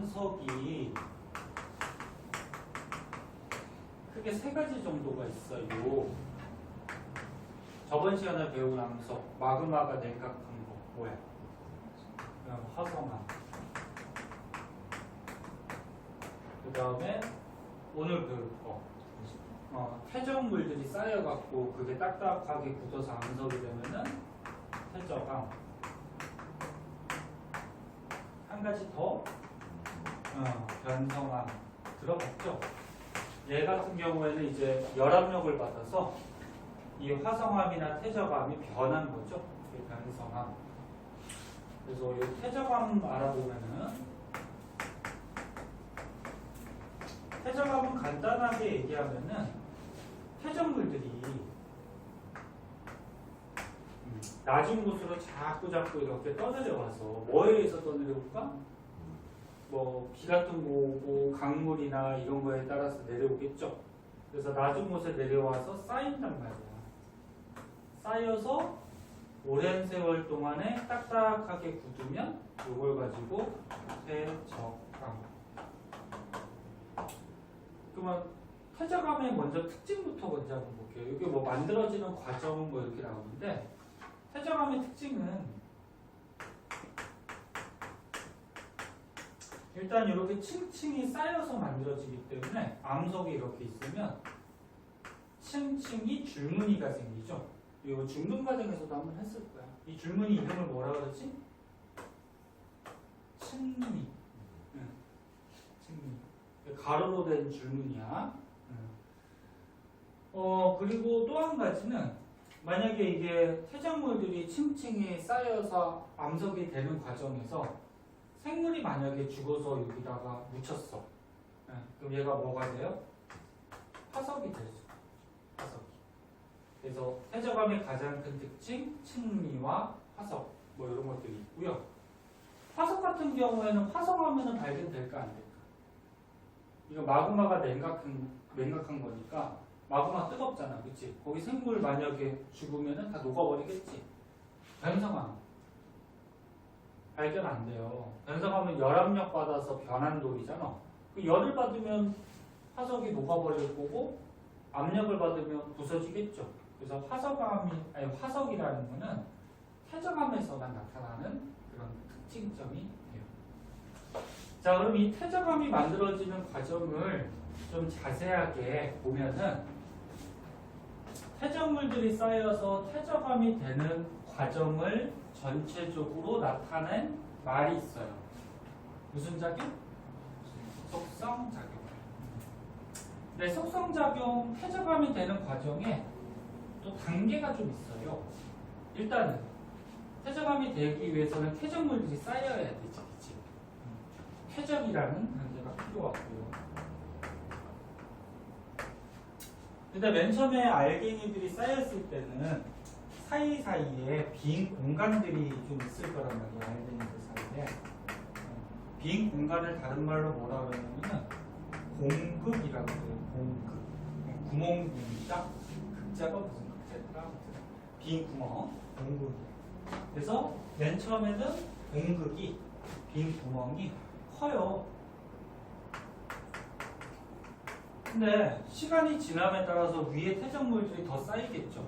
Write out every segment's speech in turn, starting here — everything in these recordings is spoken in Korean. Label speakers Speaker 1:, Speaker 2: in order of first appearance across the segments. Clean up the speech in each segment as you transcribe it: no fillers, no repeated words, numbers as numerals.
Speaker 1: 암석이 크게 세 가지 정도가 있어요. 저번 시간에 배운 암석, 마그마가 냉각한 거 뭐야? 화성암. 그 다음에 오늘 배울 거 퇴적물들이 쌓여갖고 그게 딱딱하게 굳어서 암석이 되면은 퇴적암. 한 가지 더 변성암 들어봤죠? 얘 같은 경우에는 이제 열압력을 받아서 이 화성암이나 퇴적암이 변한 거죠. 이게 변성암. 그래서 이 퇴적암 알아보면은 퇴적암은 간단하게 얘기하면은 퇴적물들이 낮은 곳으로 자꾸 이렇게 떠내려와서 뭐에 의해서 떠내려올까? 뭐 비 같은 거 오고 강물이나 이런 거에 따라서 내려오겠죠. 그래서 낮은 곳에 내려와서 쌓인단 말이야. 쌓여서 오랜 세월 동안에 딱딱하게 굳으면 이걸 가지고 퇴적암. 그러면 퇴적암의 먼저 특징부터 먼저 한번 볼게요. 이게 뭐 만들어지는 과정 뭐 이렇게 나오는데 퇴적암의 특징은 일단 이렇게 층층이 쌓여서 만들어지기 때문에 암석이 이렇게 있으면 층층이 줄무늬가 생기죠. 이거 중등 과정에서도 한번 했을 거야. 이 줄무늬 이름을 뭐라 그러지? 층무늬. 층무늬. 가로로 된 줄무늬야. 그리고 또 한 가지는 만약에 이게 퇴적물들이 층층이 쌓여서 암석이 되는 과정에서 생물이 만약에 죽어서 여기다가 묻혔어. 그럼 얘가 뭐가 돼요? 화석이 되죠. 화석이. 그래서 퇴적암의 가장 큰 특징, 층리와 화석 뭐 이런 것들이 있고요. 화석 같은 경우에는 화성하면은 발견될까 안 될까? 이거 마그마가 냉각한 거니까 마그마 뜨겁잖아, 그치? 거기 생물 만약에 죽으면은 다 녹아버리겠지. 변성암 발견 안 돼요. 변성암은 열압력 받아서 변한 돌이잖아. 그 열을 받으면 화석이 녹아버릴 거고 압력을 받으면 부서지겠죠. 그래서 화석이라는 거는 퇴적암에서만 나타나는 그런 특징점이 돼요. 자, 그럼 이 퇴적암이 만들어지는 과정을 좀 자세하게 보면은 퇴적물들이 쌓여서 퇴적암이 되는 과정을 전체적으로 나타낸 말이 있어요. 무슨 작용? 속성작용. 네, 속성작용, 퇴적암이 되는 과정에 또 단계가 좀 있어요. 일단은 퇴적암이 되기 위해서는 퇴적물들이 쌓여야 되지, 그치? 퇴적이라는 단계가 필요하고요. 근데 맨 처음에 알갱이들이 쌓였을 때는 사이사이에 빈 공간들이 좀 있을 거란 말이야. 알갱이들 사이에. 빈 공간을 다른 말로 뭐라 그러냐면은 공극이라고 해요. 공극. 구멍 공자. 극자가 무슨 극자일까? 빈 구멍. 공극. 그래서 맨 처음에는 공극이 빈 구멍이 커요. 근데 시간이 지남에 따라서 위에 퇴적물들이 더 쌓이겠죠.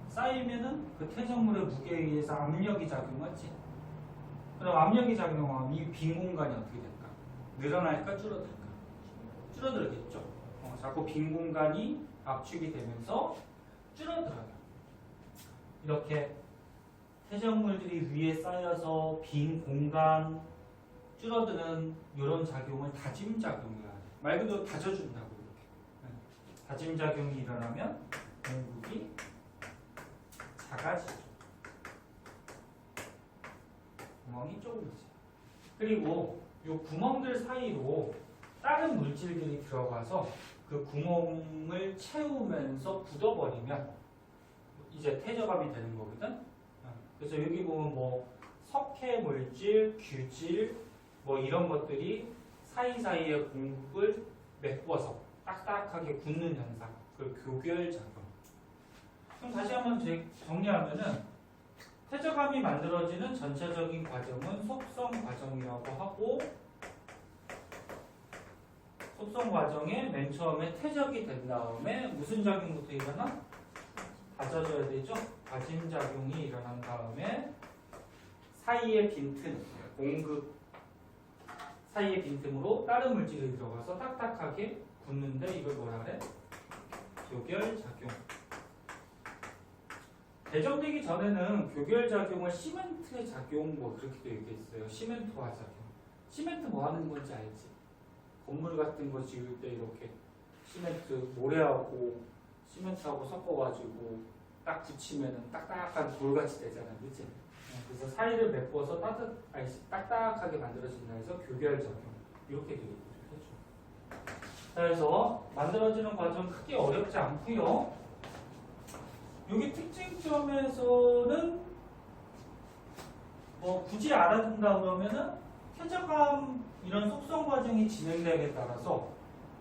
Speaker 1: 쌓이면은 그 퇴적물의 무게에 의해서 압력이 작용하지. 그럼 압력이 작용하면 이 빈 공간이 어떻게 될까? 늘어날까 줄어들까? 줄어들겠죠. 자꾸 빈 공간이 압축이 되면서 줄어들어요. 이렇게 퇴적물들이 위에 쌓여서 빈 공간 줄어드는 이런 작용을 다짐작용이라 해요. 말 그대로 다져준다고 이렇게. 다짐작용이 일어나면 공극이 작아지죠. 구멍이 좁아지죠. 그리고 이 구멍들 사이로 다른 물질들이 들어가서 그 구멍을 채우면서 굳어버리면 이제 퇴적암이 되는 거거든. 그래서 여기 보면 뭐 석회 물질, 규질 뭐 이런 것들이 사이사이의 공극을 메꿔서 딱딱하게 굳는 현상, 그 교결작용. 그럼 다시 한번 정리하면은 퇴적암이 만들어지는 전체적인 과정은 속성 과정이라고 하고 속성 과정에 맨 처음에 퇴적이 된 다음에 무슨 작용부터 일어나? 다져져야 되죠? 다짐 작용이 일어난 다음에 사이의 빈틈, 공급 사이의 빈틈으로 다른 물질이 들어가서 딱딱하게 굳는데 이걸 뭐라 그래? 교결작용. 대정되기 전에는 교결작용을 시멘트의 작용 뭐 그렇게도 얘기했어요. 시멘트화 작용. 시멘트 뭐 하는 건지 알지? 건물 같은 거 지을 때 이렇게 시멘트 모래하고 시멘트하고 섞어가지고 딱 붙이면은 딱딱한 돌같이 되잖아, 그치? 그래서 사이를 메꿔서 딱딱하게 만들어진다 해서 교결작용 이렇게 되겠죠. 자, 그래서 만들어지는 과정 크게 어렵지 않고요. 여기 특징점에서는 뭐 굳이 알아둔다 그러면은 퇴적함 이런 속성 과정이 진행되기에 따라서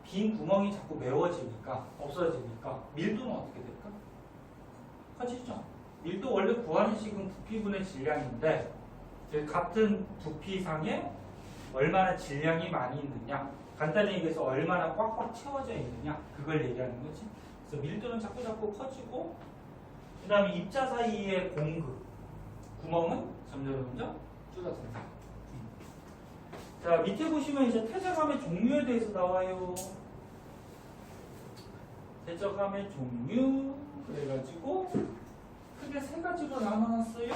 Speaker 1: 빈 구멍이 자꾸 메워지니까 없어지니까 밀도는 어떻게 될까? 커지죠. 밀도 원래 구하는 식은 부피분의 질량인데 같은 부피상에 얼마나 질량이 많이 있느냐, 간단히 얘기해서 얼마나 꽉꽉 채워져 있느냐 그걸 얘기하는 거지. 그래서 밀도는 자꾸 커지고 그 다음에 입자 사이의 공급 구멍은 점점 줄어든다. 자, 밑에 보시면 이제 퇴적함의 종류에 대해서 나와요. 퇴적함의 종류 그래가지고 크게 세 가지로 나눠놨어요.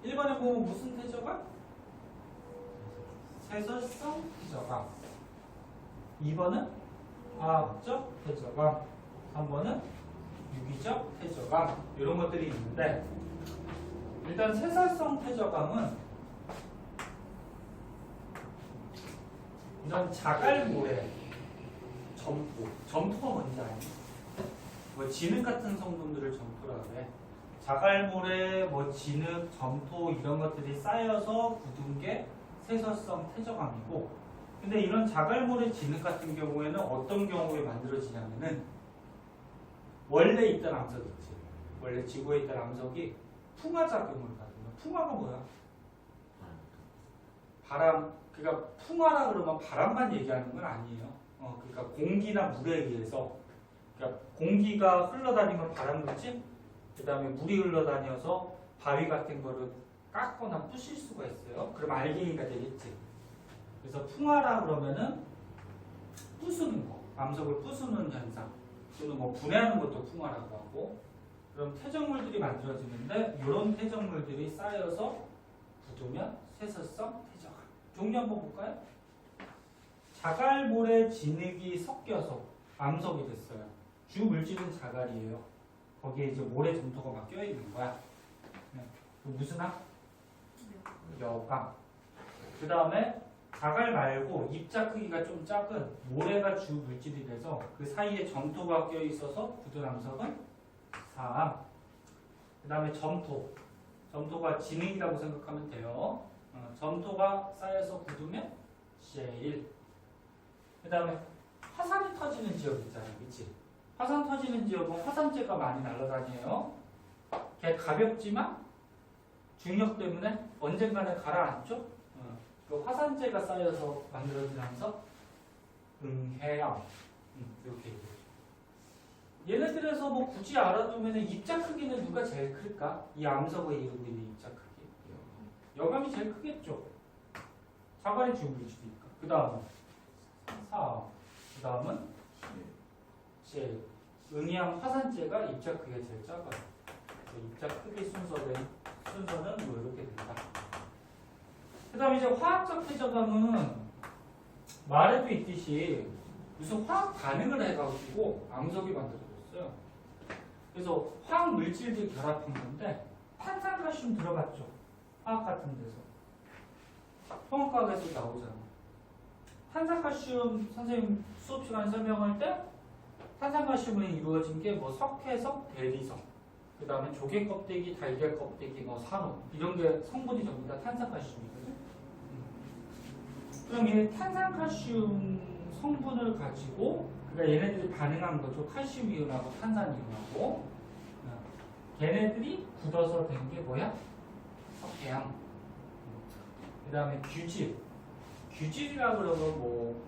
Speaker 1: 1번에 보면 무슨 퇴적함? 세설성 퇴적함. 2번은 화학적 퇴적함. 3번은 유기적 퇴적함. 이런 것들이 있는데 일단 세설성 퇴적함은 이런 자갈모래, 점토가 뭔지 아니? 뭐 진흙 같은 성분들을 점토라 그래. 자갈모래, 뭐 진흙, 점토 이런 것들이 쌓여서 굳은 게 세설성 퇴적암이고, 근데 이런 자갈모래, 진흙 같은 경우에는 어떤 경우에 만들어지냐면은 원래 있던 암석 있지. 원래 지구에 있던 암석이 풍화 작용을 받으면 풍화가 뭐야? 바람. 그러니까 풍화라 그러면 바람만 얘기하는 건 아니에요. 그러니까 공기나 물에 의해서, 그러니까 공기가 흘러다니면 바람 불지, 그 다음에 물이 흘러다녀서 바위 같은 거를 깎거나 부실 수가 있어요. 그럼 알갱이가 되겠지. 그래서 풍화라 그러면은 부수는 거, 암석을 부수는 현상, 또는 뭐 분해하는 것도 풍화라고 하고, 그럼 퇴적물들이 만들어지는데 이런 퇴적물들이 쌓여서 굳으면 세설성 퇴적암. 종류 한번 볼까요? 자갈모래 진흙이 섞여서 암석이 됐어요. 주 물질은 자갈이에요. 거기에 이제 모래 점토가 막 껴있는 거야. 무슨 암? 여감. 그 다음에 자갈 말고 입자 크기가 좀 작은 모래가 주 물질이 돼서 그 사이에 점토가 껴있어서 굳은 암석은 사암. 그 다음에 점토. 점토가 진흙이라고 생각하면 돼요. 점토가 쌓여서 굳으면 셰일. 그 다음에 화산이 터지는 지역 있잖아요. 그치? 화산 터지는 지역은 화산재가 많이 날아다녀요. 걔 가볍지만 중력 때문에 언젠가는 가라앉죠? 그 화산재가 쌓여서 만들어진 암석? 해암. 이렇게 얘기해요. 얘네들에서 뭐 굳이 알아두면 입자 크기는 누가 제일 클까? 이 암석을 이루고 있는 입자 크기. 여감이 제일 크겠죠. 자갈이 주물질이니까. 그 다음은 사암. 그 다음은 실. 응이암 화산재가 입자 크기가 제일 작아요. 입자 크기 순서는 뭐 이렇게 된다. 그 다음에 이제 화학적 퇴적암은 말에도 있듯이 무슨 화학 반응을 해가지고 암석이 만들어졌어요. 그래서 화학 물질들이 결합한 건데 탄산칼슘 들어갔죠. 화학 같은 데서. 화학과학에서 나오잖아. 탄산칼슘 선생님 수업 시간에 설명할 때 탄산칼슘이 이루어진 게 뭐 석회석, 대리석, 그 다음에 조개 껍데기, 달걀 껍데기, 뭐 산호 이런 게 성분이 전부 다 탄산칼슘이거든. 그럼 이 탄산칼슘 성분을 가지고 그러니까 얘네들이 반응한 거죠. 칼슘 이온하고 탄산 이온하고 걔네들이 굳어서 된 게 뭐야? 석회암. 그 다음에 규질. 규질이라 그러면 뭐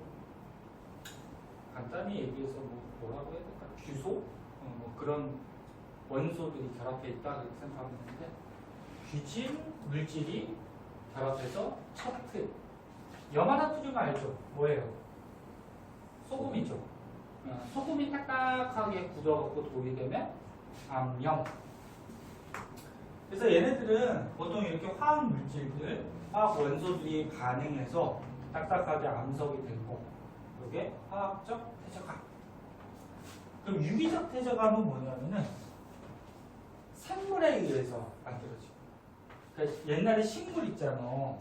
Speaker 1: 간단히 얘기해서 뭐라고 해야 될까? 규소? 뭐 그런 원소들이 결합해 있다 그렇게 생각하면 되는데 규질, 물질이 결합해서 첩트. 염 하나 뿌리면 알죠? 뭐예요? 소금이죠. 소금이 딱딱하게 굳어갖고 돌이 되면 암염. 그래서 얘네들은 보통 이렇게 화학 물질들, 화학 원소들이 반응해서 딱딱하게 암석이 된 거. 이게 화학적 퇴적암. 그럼 유기적 퇴적암은 뭐냐면은 생물에 의해서 만들어지고. 그러니까 옛날에 식물 있잖아.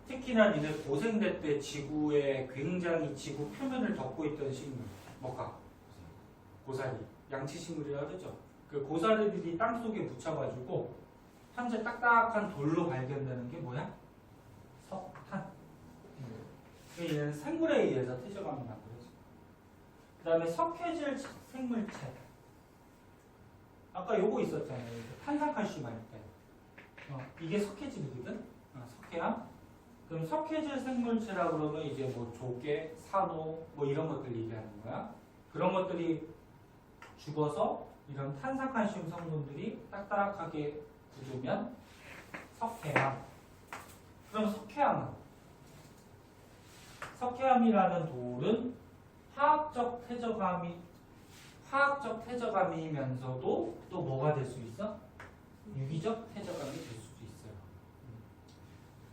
Speaker 1: 특히나 니네 고생대 때 지구에 굉장히 지구 표면을 덮고 있던 식물. 뭐가? 고사리. 양치식물이라 그러죠. 그 고사리들이 땅속에 묻혀가지고 현재 딱딱한 돌로 발견되는 게 뭐야? 석탄. 얘는 생물에 의해서 퇴적암이 만들어져. 그 다음에 석회질 생물체. 아까 요거 있었잖아요. 탄산칼슘 할 때. 이게 석회질이거든? 석회암. 그럼 석회질 생물체라 그러면 이제 뭐 조개, 산호 뭐 이런 것들 얘기하는 거야. 그런 것들이 죽어서 이런 탄산칼슘 성분들이 딱딱하게 굳으면 석회암. 그럼 석회암이라는 돌은 화학적 퇴적암이면서도 또 뭐가 될 수 있어? 유기적 퇴적암이 될 수도 있어요.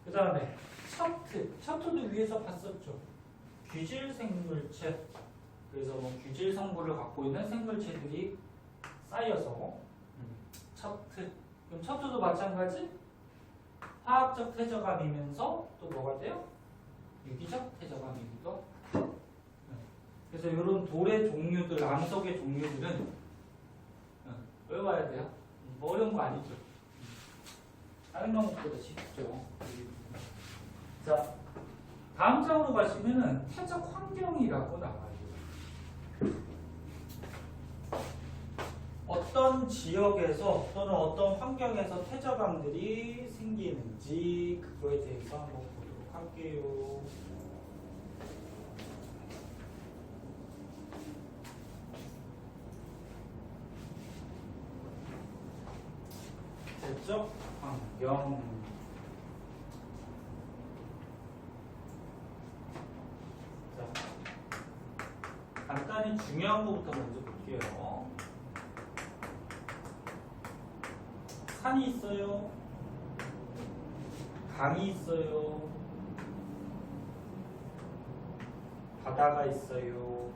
Speaker 1: 그 다음에 첩트도 위에서 봤었죠. 규질 생물체. 그래서 뭐 규질 성분을 갖고 있는 생물체들이 쌓여서 첩트. 그럼 첩트도 마찬가지. 화학적 퇴적암이면서 또 뭐가 돼요? 유기적 퇴적암이기도 하다. 그래서 이런 돌의 종류들, 암석의 종류들은 외워야 돼요. 뭐 어려운 거 아니죠. 다른 과목보다 쉽죠. 자, 다음 장으로 가시면은 퇴적 환경이라고 나와요. 어떤 지역에서 또는 어떤 환경에서 퇴적암들이 생기는지 그거에 대해서 한번 보도록 할게요. 퇴적 환경. 자, 간단히 중요한 것부터 먼저 볼게요. 산이 있어요. 강이 있어요. 바다가 있어요.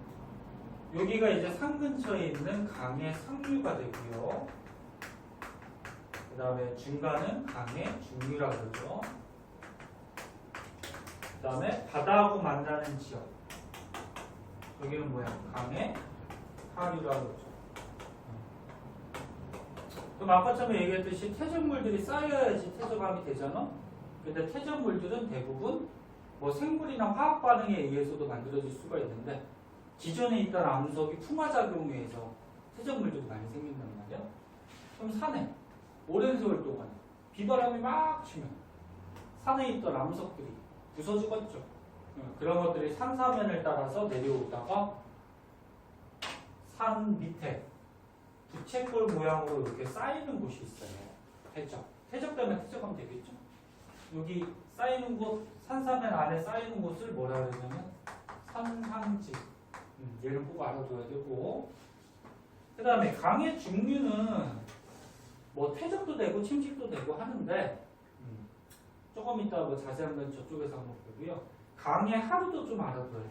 Speaker 1: 여기가 이제 산 근처에 있는 강의 상류가 되고요. 그 다음에 중간은 강의 중류라 그러죠. 그 다음에 바다하고 만나는 지역. 여기는 뭐야? 강의 하류라 그러죠. 그럼 아까처럼 얘기했듯이 퇴적물들이 쌓여야지 퇴적암이 되잖아. 근데 퇴적물들은 대부분 뭐 생물이나 화학 반응에 의해서도 만들어질 수가 있는데 기존에 있던 암석이 풍화작용에 의해서 퇴적물들이 많이 생긴단 말이야. 그럼 산에 오랜 세월 동안 비바람이 막 치면 산에 있던 암석들이 부서 죽었죠. 그런 것들이 산사면을 따라서 내려오다가 산 밑에 부채꼴 모양으로 이렇게 쌓이는 곳이 있어요. 퇴적되면 퇴적하면 되겠죠. 여기 쌓이는 곳, 산사면 안에 쌓이는 곳을 뭐라 그러냐면 산항지. 얘를 꼭 알아둬야 되고. 그 다음에 강의 중류는 뭐 퇴적도 되고 침식도 되고 하는데 조금 이따 뭐 자세한 건 저쪽에서 한번 보고요. 강의 하루도 좀 알아둬야 돼.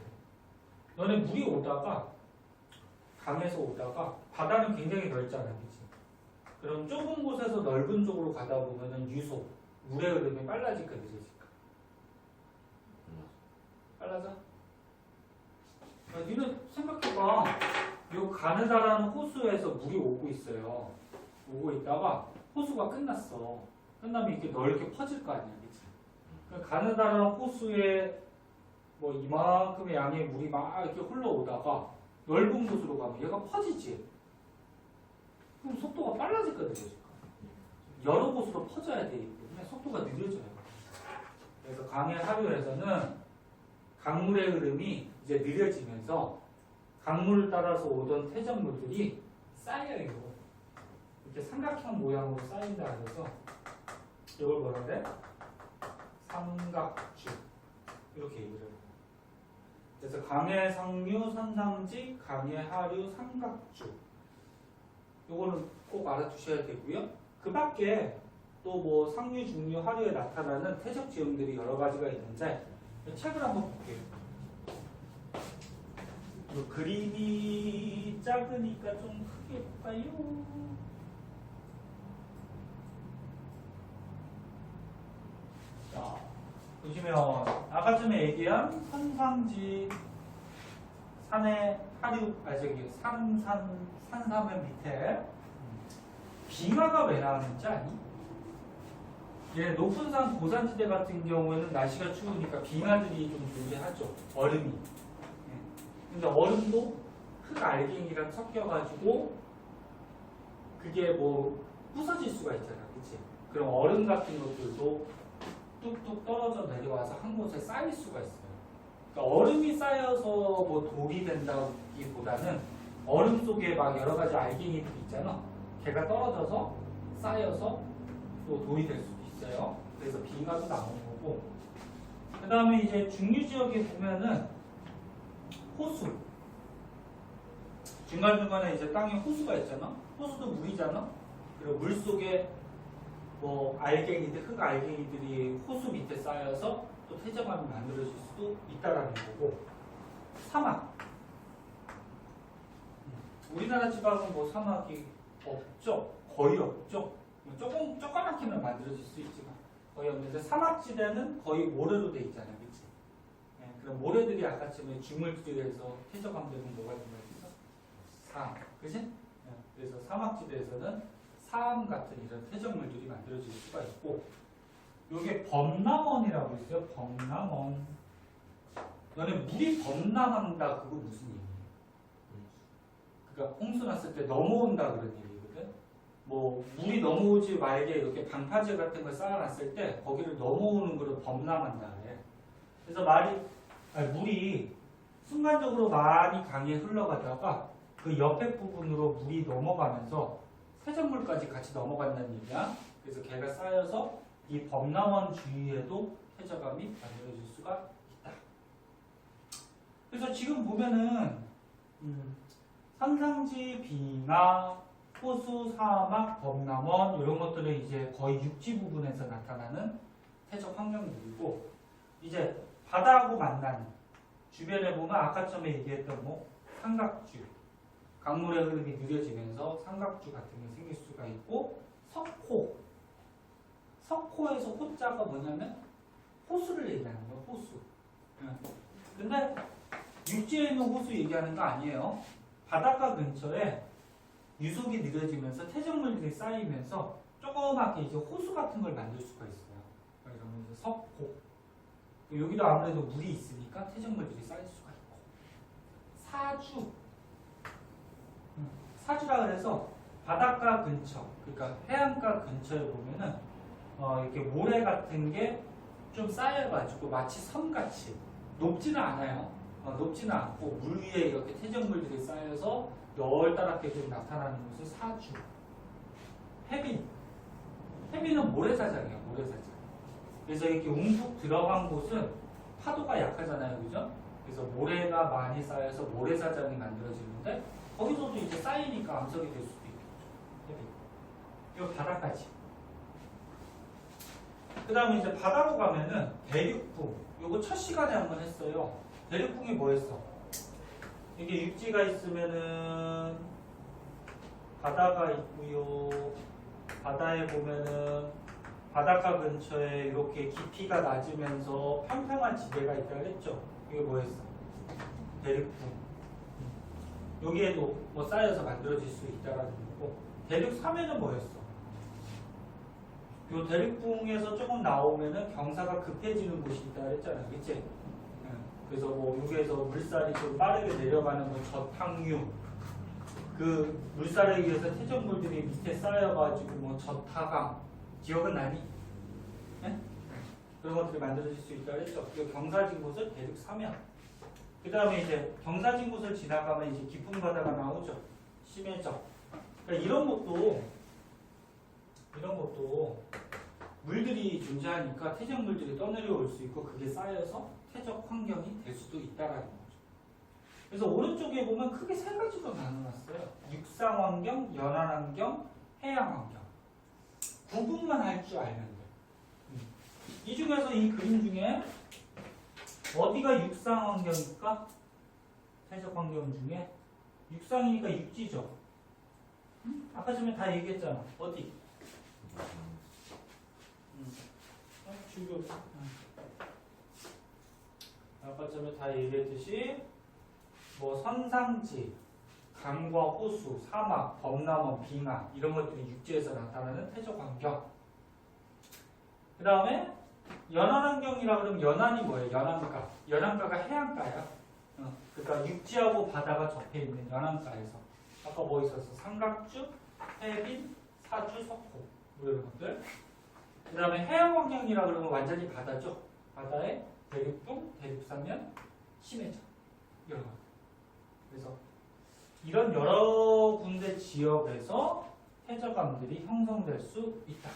Speaker 1: 너네 물이 오다가 강에서 오다가 바다는 굉장히 넓잖아, 그치? 그럼 좁은 곳에서 넓은 쪽으로 가다 보면은 유속, 물의 흐름이 빨라질까 늦어질까? 빨라져? 니는 생각해봐. 요 가느다라는 호수에서 물이 오고 있어요. 오고 있다가 호수가 끝났어. 끝나면 이렇게 넓게 퍼질 거 아니야, 그치? 가느다라는 호수에 뭐 이만큼의 양의 물이 막 이렇게 흘러오다가 넓은 곳으로 가면 얘가 퍼지지. 그럼 속도가 빨라질까 늦어질까? 여러 곳으로 퍼져야 되기 때문에 속도가 느려져요. 그래서 강의 하류에서는 강물의 흐름이 이제 느려지면서 강물을 따라서 오던 퇴적물들이 쌓여요. 이렇게 삼각형 모양으로 쌓인다 그래서 이걸 뭐라 그래? 삼각주 이렇게 얘기를 해요. 그래서 강해 상류 선상지 강해 하류 삼각주 요거는 꼭 알아두셔야 되고요. 그 밖에 또 뭐 상류, 중류, 하류에 나타나는 퇴적 지형들이 여러 가지가 있는데 책을 한번 볼게요. 그림이 작으니까 좀 크게 볼까요? 자, 보시면 아까 전에 얘기한 선상지 산의 하류, 산삼의 밑에 빙하가 왜 나왔는지 아니? 예, 높은 산 고산지대 같은 경우에는 날씨가 추우니까 빙하들이 좀 존재하죠. 얼음이. 예. 근데 얼음도 흙 알갱이랑 섞여가지고 그게 뭐 부서질 수가 있잖아, 그치? 그럼 얼음 같은 것들도 뚝뚝 떨어져 내려와서 한 곳에 쌓일 수가 있어요. 그러니까 얼음이 쌓여서 뭐 돌이 된다기보다는 얼음 속에 막 여러 가지 알갱이들이 있잖아. 걔가 떨어져서 쌓여서 또 돌이 될 수도 있어요. 그래서 빙하도 나오는 거고. 그 다음에 이제 중류 지역에 보면은 호수. 중간중간에 이제 땅에 호수가 있잖아. 호수도 물이잖아. 그리고 물 속에 뭐 알갱이들, 흙 알갱이들이 호수 밑에 쌓여서 또 퇴적암이 만들어질 수도 있다라는 거고. 사막. 우리나라 지방은 뭐 사막이 없죠. 거의 없죠. 조그맣게는 만들어질 수 있지만 거의 없는데 사막지대는 거의 모래로 돼 있잖아요, 그렇지? 네, 그럼 모래들이 아까쯤에 주물들에서 퇴적암되면 뭐가 된다 했어? 사암, 그렇지? 네, 그래서 사막지대에서는 사암 같은 이런 퇴적물들이 만들어질 수가 있고, 이게 범람원이라고 있어요. 범람원. 너네 물이 범람한다 그거 무슨 얘기예요? 그러니까 홍수 났을 때 넘어온다 그런 얘기거든. 뭐 물이 넘어오지 말게 이렇게 방파제 같은 걸 쌓아놨을 때 거기를 넘어오는 거를 범람한다 그래. 그래서 물이 순간적으로 많이 강에 흘러가다가 그 옆에 부분으로 물이 넘어가면서 퇴적물까지 같이 넘어간다는 얘기야. 그래서 걔가 쌓여서 이 범람원 주위에도 퇴적암이 만들어질 수가 있다. 그래서 지금 보면은 산상지, 빙하, 호수, 사막, 범람원 이런 것들은 이제 거의 육지 부분에서 나타나는 퇴적 환경들이고, 이제 바다하고 만나는 주변에 보면 아까 전에 얘기했던 뭐 삼각주, 강물의 흐름이 느려지면서 삼각주 같은 게 생길 수가 있고, 석호. 석호에서 호자가 뭐냐면 호수를 얘기하는 거예요. 호수. 근데 육지에 있는 호수 얘기하는 거 아니에요. 바닷가 근처에 유속이 느려지면서 퇴적물들이 쌓이면서 조그맣게 이제 호수 같은 걸 만들 수가 있어요. 이러면 이제 석호. 여기도 아무래도 물이 있으니까 퇴적물들이 쌓일 수가 있고. 사주. 사주라 그래서 바닷가 근처, 그러니까 해안가 근처에 보면은 이렇게 모래 같은 게 좀 쌓여가지고 마치 섬같이 높지는 않아요. 높지는 않고 물 위에 이렇게 퇴적물들이 쌓여서 널따랗게 좀 나타나는 것을 사주. 해비는 모래사장이에요. 모래사장. 그래서 이렇게 웅북 들어간 곳은 파도가 약하잖아요. 그죠? 그래서 모래가 많이 쌓여서 모래사장이 만들어지는데 거기서도 이제 쌓이니까 암석이 될 수도 있겠죠. 해비. 이거 바다까지. 그 다음에 이제 바다로 가면은 대륙붕. 요거 첫 시간에 한번 했어요. 대륙붕이 뭐였어? 이게 육지가 있으면은 바다가 있고요. 바다에 보면은 바닷가 근처에 이렇게 깊이가 낮으면서 평평한 지대가 있다 그랬죠? 이게 뭐였어? 대륙붕. 여기에도 뭐 쌓여서 만들어질 수 있다라는 거고, 대륙 3에는 뭐였어? 요 대륙붕에서 조금 나오면은 경사가 급해지는 곳이 있다 그랬잖아요. 그치? 그래서 뭐 여기에서 물살이 좀 빠르게 내려가는 뭐 저탕류, 그 물살에 의해서 퇴적물들이 밑에 쌓여가지고 뭐 저타강, 기억은 나니? 네? 그런 것들이 만들어질 수 있다고 했죠. 이 경사진 곳을 대륙 사면. 그 다음에 이제 경사진 곳을 지나가면 이제 깊은 바다가 나오죠. 심해져. 그러니까 이런 것도 물들이 존재하니까 퇴적물들이 떠내려올 수 있고 그게 쌓여서 퇴적 환경이 될 수도 있다라는 거죠. 그래서 오른쪽에 보면 크게 세 가지로 나눠놨어요. 육상 환경, 연안 환경, 해양 환경. 구분만 할 줄 알면 돼. 이 중에서 이 그림 중에 어디가 육상 환경일까? 퇴적 환경 중에 육상이니까 육지죠. 아까 전에 다 얘기했잖아. 어디? 주교. 아까 전에 다 얘기했듯이 뭐 선상지, 강과 호수, 사막, 범람원, 빙하 이런 것들이 육지에서 나타나는 퇴적 환경. 그 다음에 연안 환경이라 그러면 연안이 뭐예요? 연안가. 연안가가 해안가야. 그러니까 육지하고 바다가 접해 있는 연안가에서 아까 뭐 있었어? 삼각주, 해빈, 사주, 석호 뭐 이런 것들. 그 다음에 해양 환경이라 그러면 완전히 바다죠. 바다에 대륙동, 대륙사면, 심해져 이런 것. 그래서 이런 여러 군데 지역에서 퇴적암들이 형성될 수 있다.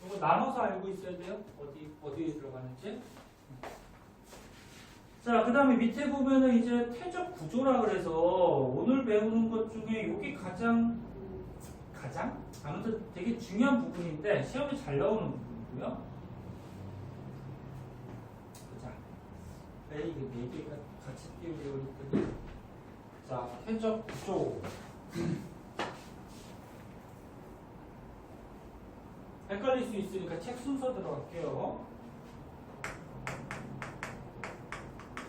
Speaker 1: 이거 나눠서 알고 있어야 돼요. 어디에 들어가는지. 자, 그 다음에 밑에 보면은 이제 퇴적 구조라 그래서 오늘 배우는 것 중에 이게 가장 아무튼 되게 중요한 부분인데 시험에 잘 나오는 부분이고요. 보자. 이게 4개가 같이 띄우려 했더니 자, 퇴적 구조. 헷갈릴 수 있으니까 책 순서 들어갈게요.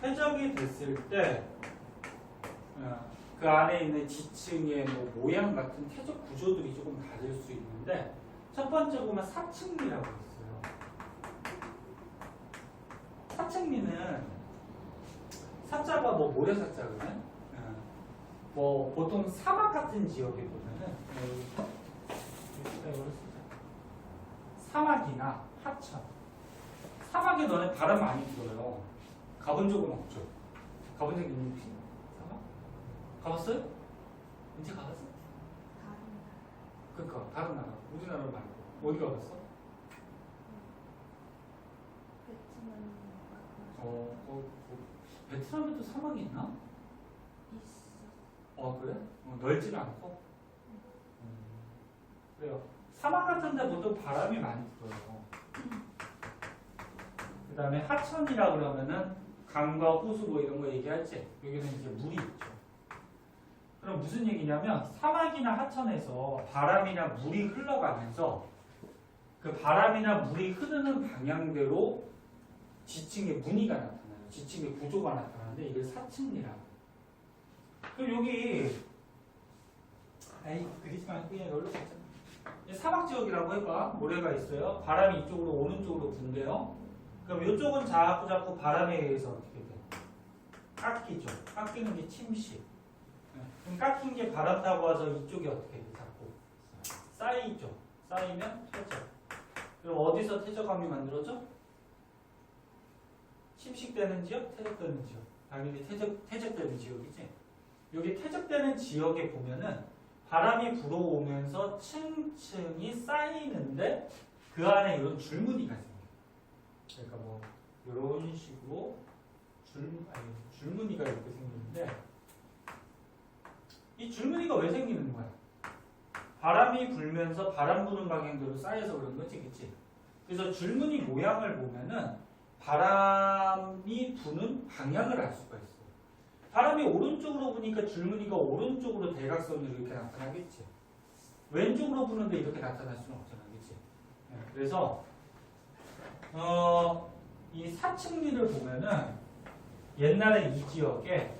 Speaker 1: 퇴적이 됐을 때 그 안에 있는 지층의 뭐 모양 같은 퇴적 구조들이 조금 다를 수 있는데 첫 번째 보면 사층리라고 있어요. 사층리는 사자가 뭐 모래사자거든. 뭐 보통 사막 같은 지역에 보면은 사막이나 하천. 사막에 너네 바람 많이 불어요. 가본 적은 없죠? 가본 적 있는 혹시? 사막? 가봤어요? 언제 가봤어? 그러니까 다른 나라, 우리나라 말고 어디 가봤어? 베트남에도 사막이 있나? 그래? 넓지는 않고? 그래요. 사막 같은 데 보통 바람이 많이 불어요. 그 다음에 하천이라 그러면은 강과 호수 뭐 이런 거 얘기하지? 여기는 이제 물이 있죠. 그럼 무슨 얘기냐면 사막이나 하천에서 바람이나 물이 흘러가면서 그 바람이나 물이 흐르는 방향대로 지층의 무늬가 나타나요. 지층의 구조가 나타나는데 이걸 사층리라고. 그럼 여기 그리지 말고 그냥 여기로 가자. 사막 지역이라고 해봐. 모래가 있어요. 바람이 이쪽으로 오는 쪽으로 분대요. 그럼 이쪽은 자꾸 바람에 의해서 어떻게 돼? 깎이죠. 깎이는 게 침식. 그럼 깎인 게 바람 타고 와서 이쪽이 어떻게 돼? 자꾸 쌓이죠. 쌓이면 퇴적. 그럼 어디서 퇴적암이 만들어져? 침식되는 지역, 퇴적되는 지역. 당연히 퇴적되는 지역이지. 여기 퇴적되는 지역에 보면은 바람이 불어오면서 층층이 쌓이는데 그 안에 이런 줄무늬가 생겨요. 그러니까 뭐 이런 식으로 줄무늬가 이렇게 생기는데 이 줄무늬가 왜 생기는 거야? 바람이 불면서 바람 부는 방향대로 쌓여서 그런 거지, 그치? 그래서 줄무늬 모양을 보면은 바람이 부는 방향을 알 수가 있어. 바람이 오른쪽으로 부니까 줄무늬가 오른쪽으로 대각선으로 이렇게 나타나겠지. 왼쪽으로 부는데 이렇게 나타날 수는 없잖아, 그치? 그래서 이 사층리를 보면은 옛날에 이 지역에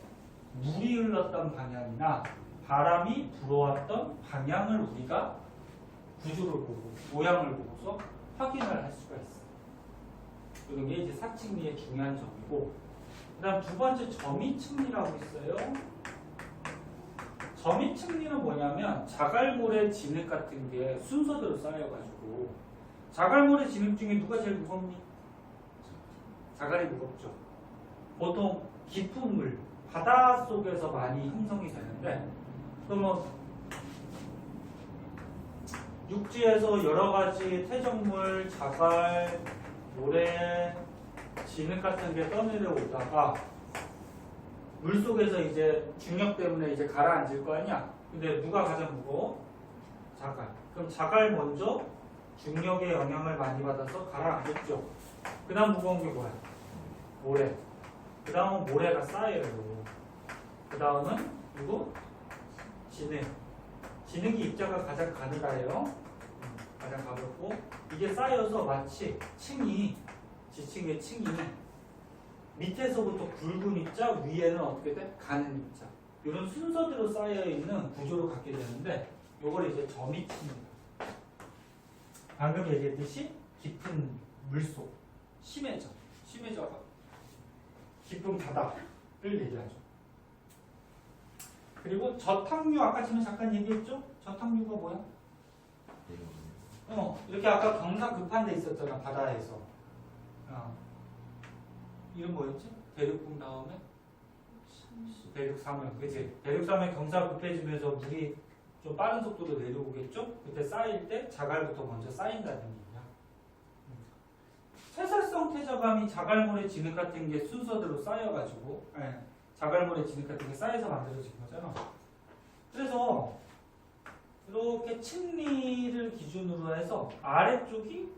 Speaker 1: 물이 흘렀던 방향이나 바람이 불어왔던 방향을 우리가 구조를 보고 모양을 보고서 확인을 할 수가 있어. 이게 이제 사층리의 중요한 점이고, 그 다음 두 번째 점이층리라고 있어요. 점이층리는 뭐냐면 자갈고래 진흙 같은 게 순서대로 쌓여가지고 자갈모래 진흙 중에 누가 제일 무겁니? 자갈이 무겁죠. 보통 깊은 물, 바다 속에서 많이 형성이 되는데, 그러면 육지에서 여러 가지 퇴적물, 자갈, 모래, 진흙 같은 게 떠내려오다가 물 속에서 이제 중력 때문에 이제 가라앉을 거 아니야? 근데 누가 가장 무거워? 자갈. 그럼 자갈 먼저 중력의 영향을 많이 받아서 가라앉았죠. 그 다음 무거운 게 뭐야? 모래. 그 다음은 모래가 쌓여요. 그 다음은 그리고 진흙. 진흙이 입자가 가장 가늘어요. 가장 가볍고 이게 쌓여서 마치 층이 지층의 층이 밑에서부터 굵은 입자 위에는 어떻게 돼? 가는 입자. 이런 순서대로 쌓여 있는 구조를 갖게 되는데 요걸 이제 점이층입니다. 방금 얘기했듯이 깊은 물속 심해져 깊은 바다를 얘기하죠. 그리고 저탕류 아까 전에 잠깐 얘기했죠? 저탕류가 뭐야? 이렇게 아까 경사 급한 데 있었잖아 바다에서. 이름 뭐였지? 대륙붕 다음에 대륙사면, 그치? 대륙사면 경사 급해지면서 물이 좀 빠른 속도로 내려오겠죠? 그때 쌓일 때 자갈부터 먼저 쌓인다는 얘기야. 퇴살성 퇴적암이 자갈모래 진흙 같은 게 순서대로 쌓여가지고, 자갈모래 진흙 같은 게 쌓여서 만들어진 거잖아. 그래서 이렇게 층리를 기준으로 해서 아래쪽이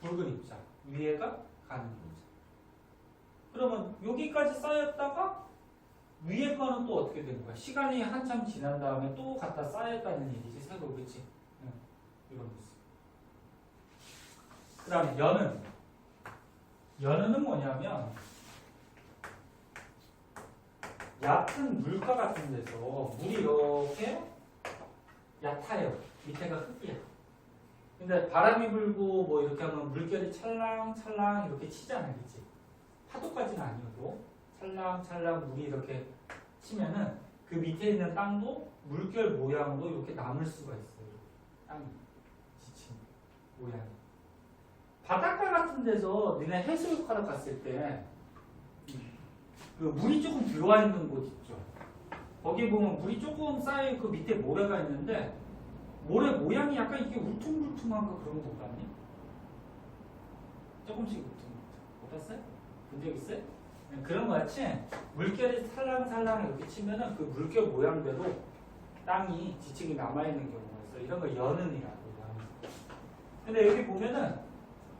Speaker 1: 붉은 입자, 위에가 가는 입자. 그러면 여기까지 쌓였다가 위에 거는 또 어떻게 되는 거야? 시간이 한참 지난 다음에 또 갖다 쌓였다는 얘기지, 새로, 그치? 이런 모습. 그 다음에 연은은 뭐냐면 얕은 물가 같은 데서 물이 이렇게 얕아요. 밑에가 흙이야. 근데 바람이 불고 뭐 이렇게 하면 물결이 찰랑찰랑 이렇게 치잖아, 그치? 파도까지는 아니어도 찰랑찰랑 물이 이렇게 치면은 그 밑에 있는 땅도 물결 모양으로 이렇게 남을 수가 있어요. 땅이 지친 모양이. 바닷가 같은 데서 너네 해수욕하러 갔을 때 그 물이 조금 들어와 있는 곳 있죠. 거기 보면 물이 조금 쌓여 그 밑에 모래가 있는데 모래 모양이 약간 이게 울퉁불퉁한 거 그런 거 같니? 조금씩 울퉁불퉁. 못 봤어요? 본 적 있어요? 그런 거 같이 물결이 살랑살랑 이렇게 치면은 그 물결 모양대로 땅이 지층이 남아있는 경우가 있어요. 이런 걸 연은이라고 해요. 근데 여기 보면은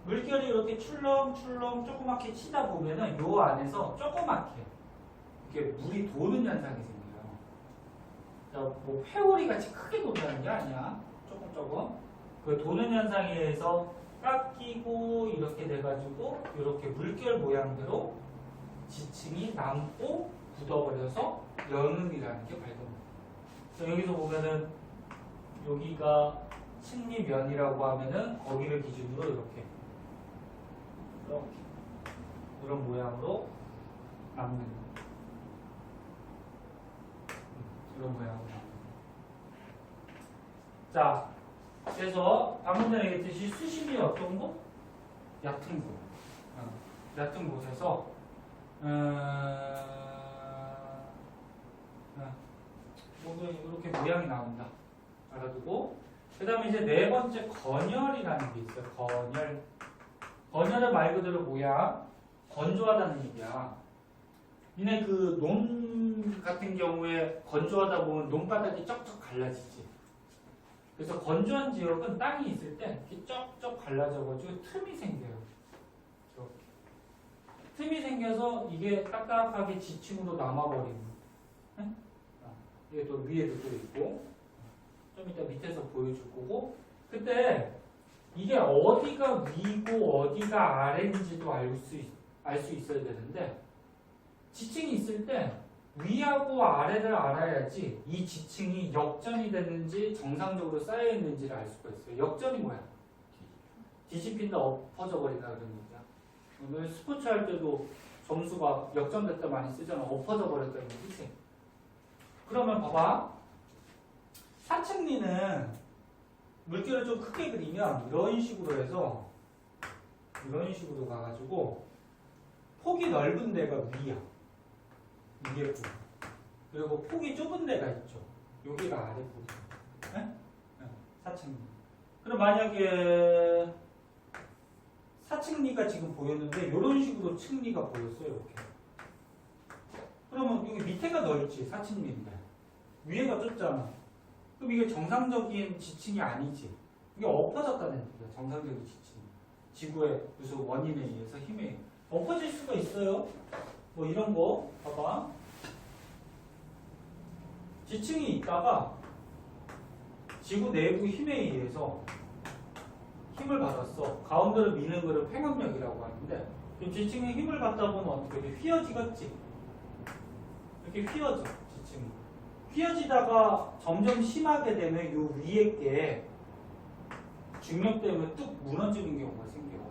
Speaker 1: 물결이 이렇게 출렁출렁 조그맣게 치다 보면은 요 안에서 조그맣게 이렇게 물이 도는 현상이 생겨요. 뭐 회오리 같이 크게 돈다는 게 아니야. 조금 그 도는 현상에 의해서 깎이고 이렇게 돼가지고 이렇게 물결 모양대로 지층이 남고 굳어버려서 연음이라는 게 발견됩니다. 그래서 여기서 보면은 여기가 층리면이라고 하면은 거기를 기준으로 이렇게 이런 모양으로 남는 거예요. 이런 모양으로. 자, 그래서 방금 전에 얘기했듯이 수심이 어떤 곳? 얕은 곳. 얕은 곳에서 이렇게 모양이 나온다. 알아두고. 그 다음에 이제 네 번째 건열이라는 게 있어요. 건열은 말 그대로 뭐야? 건조하다는 얘기야. 니네 그 논 같은 경우에 건조하다 보면 논바닥이 쩍쩍 갈라지지. 그래서 건조한 지역은 땅이 있을 때 이렇게 쩍쩍 갈라져가지고 틈이 생겨요. 이렇게. 틈이 생겨서 이게 딱딱하게 지층으로 남아버리는. 이게 또 위에도 또 있고. 좀 이따 밑에서 보여줄 거고. 그때 이게 어디가 위고 어디가 아래인지도 알 수 있어야 되는데 지층이 있을 때 위하고 아래를 알아야지 이 지층이 역전이 되는지 정상적으로 쌓여 있는지를 알 수가 있어요. 역전이 뭐야? 뒤집힌다, 엎어져 버린다 그런 얘기야. 오늘 스포츠 할 때도 점수가 역전됐다 많이 쓰잖아. 엎어져 버렸다는 얘기지. 그러면 봐봐. 사층리는 물결을 좀 크게 그리면 이런 식으로 해서 이런 식으로 가가지고 폭이 넓은 데가 위야. 위에 부분. 그리고 폭이 좁은 데가 있죠. 여기가 아래 부분. 네? 사층리. 그럼 만약에 사층리가 지금 보였는데 이런 식으로 층리가 보였어요. 이렇게. 그러면 여기 밑에가 넓지. 사층리인데. 위에가 좁잖아. 그럼 이게 정상적인 지층이 아니지. 이게 엎어졌다는 얘기야. 정상적인 지층. 지구의 무슨 원인에 의해서 힘에 엎어질 수가 있어요. 뭐 이런 거 봐봐. 지층이 있다가 지구 내부 힘에 의해서 힘을 받았어. 가운데로 미는 거를 팽압력이라고 하는데, 그럼 지층에 힘을 받다 보면 어떻게 돼? 휘어지겠지. 이렇게 휘어져. 지층이. 휘어지다가 점점 심하게 되면 이 위에 게 중력 때문에 뚝 무너지는 경우가 생겨요.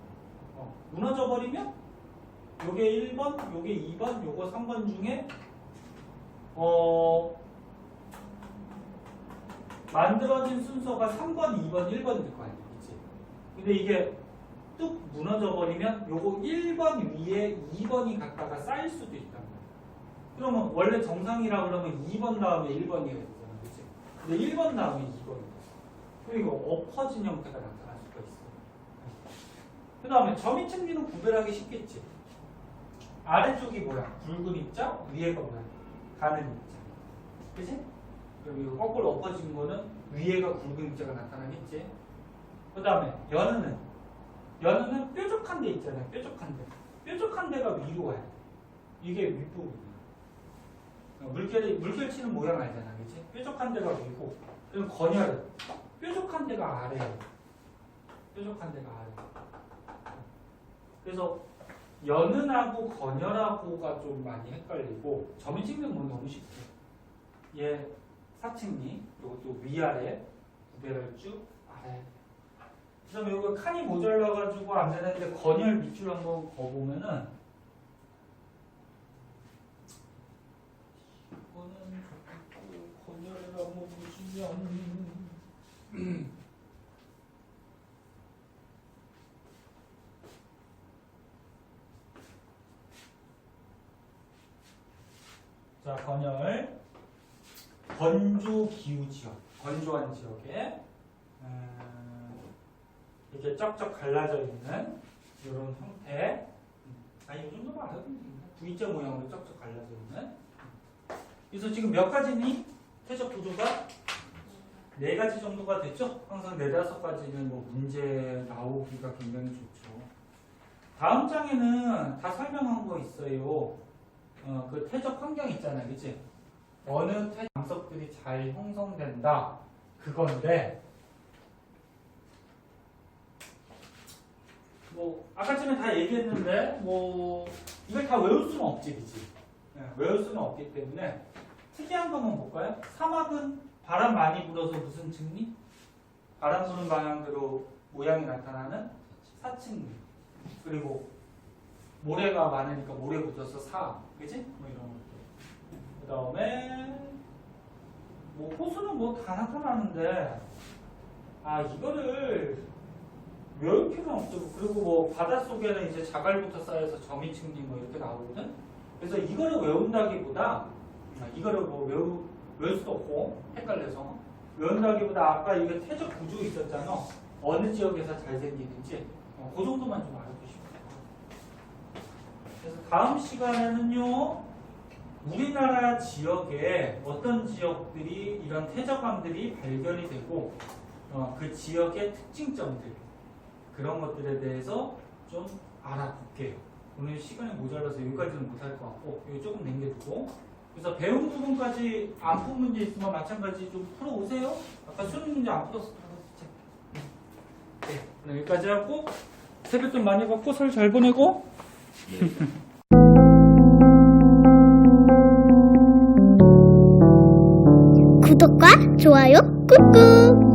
Speaker 1: 무너져 버리면 요게 1번, 요게 2번, 요거 3번 중에 만들어진 순서가 3번, 2번, 1번일 거 아니야. 그치? 근데 이게 뚝 무너져 버리면 요거 1번 위에 2번이 갔다가 쌓일 수도 있단 말이야. 그러면 원래 정상이라 그러면 2번 다음에 1번이어야 되잖아. 그치? 근데 1번 다음에 2번이야. 그리고 엎어진 형태가 나타날 수가 있어. 그 다음에 점이층리는 구별하기 쉽겠지. 아래쪽이 뭐야? 굵은 입자, 위에가 뭐야? 가는 입자. 그치? 그럼 이거 거꾸로 엎어진 거는 위에가 굵은 입자가 나타나겠지. 그 다음에 연우는 뾰족한 데 있잖아요. 뾰족한 데. 뾰족한 데가 위로 와요. 이게 윗부분이야. 물결 치는 모양 알잖아. 그치? 뾰족한 데가 위고, 그리고 건열은 뾰족한 데가 아래예요. 뾰족한 데가 아래. 그래서 연은하고 건열하고가 좀 많이 헷갈리고, 점이층리는 뭐 너무 쉽죠. 얘 사층리, 이것도 위아래 구별을 쭉 아래. 그다음에 이거 칸이 모자라가지고 안 되는데 건열 밑줄 한번 거보면은 이거는 건열을 한번 보시면 자, 건열 건조 기후 지역, 건조한 지역에 이렇게 쩍쩍 갈라져 있는 이런 형태. 아니, 이 정도만 알아도 됩니다. V자 모양으로 쩍쩍 갈라져 있는. 그래서 지금 몇 가지니? 태적 구조가 4가지 정도가 됐죠? 항상 4-5가지는 뭐 문제 나오기가 굉장히 좋죠. 다음 장에는 다 설명한 거 있어요. 그 태적 환경 있잖아요. 그치? 어느 태적 암석들이 잘 형성된다. 그건데, 뭐 아까 전에 다 얘기했는데 뭐 이걸 다 외울 수는 없지, 그치? 네, 외울 수는 없기 때문에 특이한 것만 볼까요? 사막은 바람 많이 불어서 무슨 층리? 바람 부는 방향대로 모양이 나타나는 사층리. 그리고 모래가 많으니까 모래 붙어서 사, 그치? 뭐 이런 것들. 그 다음에 뭐 호수는 뭐 다 나타나는데 이거를 외울 필요는 없고, 그리고 뭐 바닷속에는 이제 자갈부터 쌓여서 점이층리 뭐 이렇게 나오거든. 그래서 이거를 외운다기보다 이거를 뭐 외울 수도 없고 헷갈려서 외운다기보다 아까 이게 태적 구조 있었잖아. 어느 지역에서 잘 생기는지 그 정도만 좀 알아두시면 돼요. 그래서 다음 시간에는요, 우리나라 지역에 어떤 지역들이 이런 태적암들이 발견이 되고 그 지역의 특징점들, 그런 것들에 대해서 좀 알아볼게요. 오늘 시간이 모자라서 여기까지는 못할 것 같고 여기 조금 남겨두고, 그래서 배운 부분까지 안 푼 문제 있으면 마찬가지 좀 풀어오세요. 아까 수능 문제 안 풀었어. 네, 오늘 여기까지 하고 세뱃돈 많이 받고 설 잘 보내고.
Speaker 2: 구독과 좋아요 꾹꾹.